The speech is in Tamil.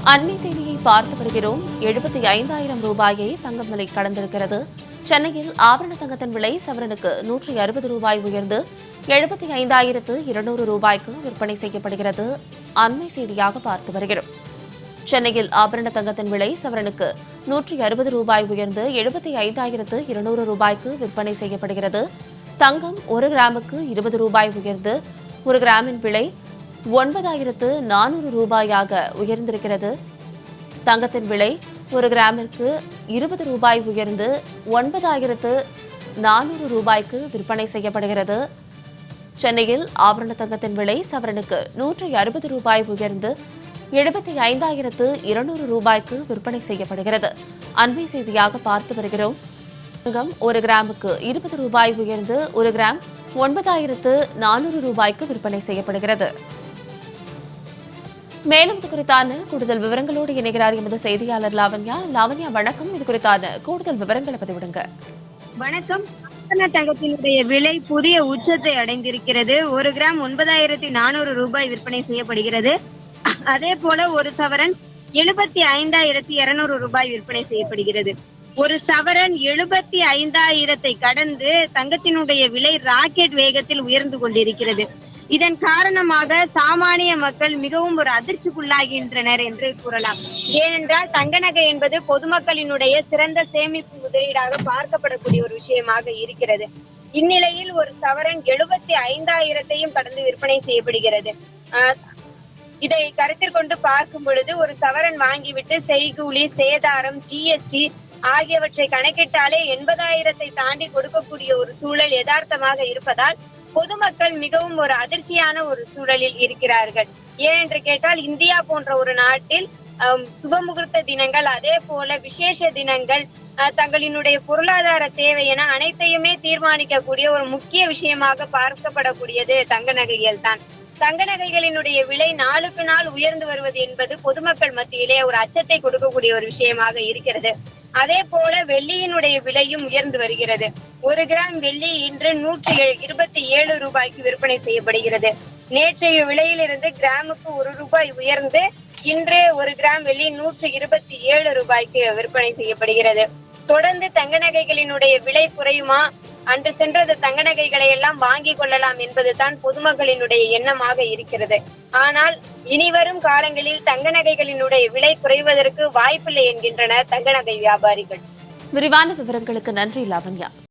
அண்மை செய்தியை பார்த்து வருகிறோம். 75,000 ரூபாயை தங்கம் விலை கடந்திருக்கிறது. சென்னையில் ஆபரண தங்கத்தின் விலை சவரனுக்கு 160 ரூபாய் உயர்ந்து 75,200 ரூபாய்க்கு விற்பனை செய்யப்படுகிறது. அண்மை செய்தியாக பார்த்து வருகிறோம். சென்னையில் ஆபரண தங்கத்தின் விலை சவரனுக்கு 160 ரூபாய் உயர்ந்து 75,200 ரூபாய்க்கு விற்பனை செய்யப்படுகிறது. தங்கம் 1 கிராமுக்கு 20 ரூபாய் உயர்ந்து 1 கிராமின் விலை 9,400 ரூபாயாக உயர்ந்திருக்கிறது. தங்கத்தின் விலை 1 கிராமிற்கு 20 ரூபாய் உயர்ந்து 9,400 ரூபாய்க்கு விற்பனை செய்யப்படுகிறது. சென்னையில் ஆபரண தங்கத்தின் விலை சவரனுக்கு 160 ரூபாய் உயர்ந்து 75,200 ரூபாய்க்கு விற்பனை செய்யப்படுகிறது. அண்மை செய்தியாக பார்த்து வருகிறோம். தங்கம் 1 கிராமுக்கு 20 ரூபாய் உயர்ந்து 1 கிராம் 9,400 ரூபாய்க்கு விற்பனை செய்யப்படுகிறது. மேலும் இது குறித்தான கூடுதல் விவரங்களோடு இணைகிறார் எமது செய்தியாளர் லாவண்யா. லாவண்யா, வணக்கம். இது குறித்தான கூடுதல் விவரங்களை பதிவிடுங்க. வணக்கம். தங்கத்தினுடைய விலை புதிய உச்சத்தை அடைந்திருக்கிறது. 1 கிராம் 9,400 ரூபாய் விற்பனை செய்யப்படுகிறது. அதே போல ஒரு சவரன் 75,200 ரூபாய் விற்பனை செய்யப்படுகிறது. ஒரு சவரன் 75,000 கடந்து தங்கத்தினுடைய விலை ராக்கெட் வேகத்தில் உயர்ந்து கொண்டிருக்கிறது. இதன் காரணமாக சாமானிய மக்கள் மிகவும் ஒரு அதிர்ச்சிக்குள்ளாகின்றனர் என்று கூறலாம். ஏனென்றால் தங்க நகை என்பது பொதுமக்களினுடைய சிறந்த சேமிப்பு முதலீடாக பார்க்கப்படக்கூடிய ஒரு விஷயமாக இருக்கிறது. இந்நிலையில் ஒரு சவரன் 75,000 கடந்து விற்பனை செய்யப்படுகிறது. இதை கருத்தில் கொண்டு பார்க்கும் பொழுது ஒரு சவரன் வாங்கிவிட்டு செய்கூலி, சேதாரம், ஜிஎஸ்டி ஆகியவற்றை கணக்கிட்டாலே 80,000 தாண்டி கொடுக்கக்கூடிய ஒரு சூழல் யதார்த்தமாக இருப்பதால் பொதுமக்கள் மிகவும் ஒரு அதிர்ச்சியான ஒரு சூழலில் இருக்கிறார்கள். ஏனென்று கேட்டால் இந்தியா போன்ற ஒரு நாட்டில் சுபமுகூர்த்த தினங்கள், அதே போல விசேஷ தினங்கள், தங்களினுடைய பொருளாதார தேவை என அனைத்தையுமே தீர்மானிக்கக்கூடிய ஒரு முக்கிய விஷயமாக பார்க்கப்படக்கூடியது தங்க நகைகள் தான். தங்க நகைகளினுடைய விலை நாளுக்கு நாள் உயர்ந்து வருவது என்பது பொதுமக்கள் மத்தியிலே ஒரு அச்சத்தை கொடுக்கக்கூடிய ஒரு விஷயமாக இருக்கிறது. அதே போல வெள்ளியினுடைய விலையும் உயர்ந்து வருகிறது. 1 கிராம் வெள்ளி இன்று 127 ரூபாய்க்கு விற்பனை செய்யப்படுகிறது. நேற்றைய விலையிலிருந்து கிராமுக்கு 1 ரூபாய் உயர்ந்து இன்று 1 கிராம் வெள்ளி 127 ரூபாய்க்கு விற்பனை செய்யப்படுகிறது. தொடர்ந்து தங்க நகைகளினுடைய விலை குறையுமா, அன்று சென்றது தங்க நகைகளை எல்லாம் வாங்கி கொள்ளலாம் என்பதுதான் பொதுமக்களினுடைய எண்ணமாக இருக்கிறது. ஆனால் இனிவரும் காலங்களில் தங்க நகைகளினுடைய விலை குறைவதற்கு வாய்ப்பில்லை என்கின்றனர் தங்க நகை வியாபாரிகள். விரிவான விவரங்களுக்கு நன்றி லாவண்யா.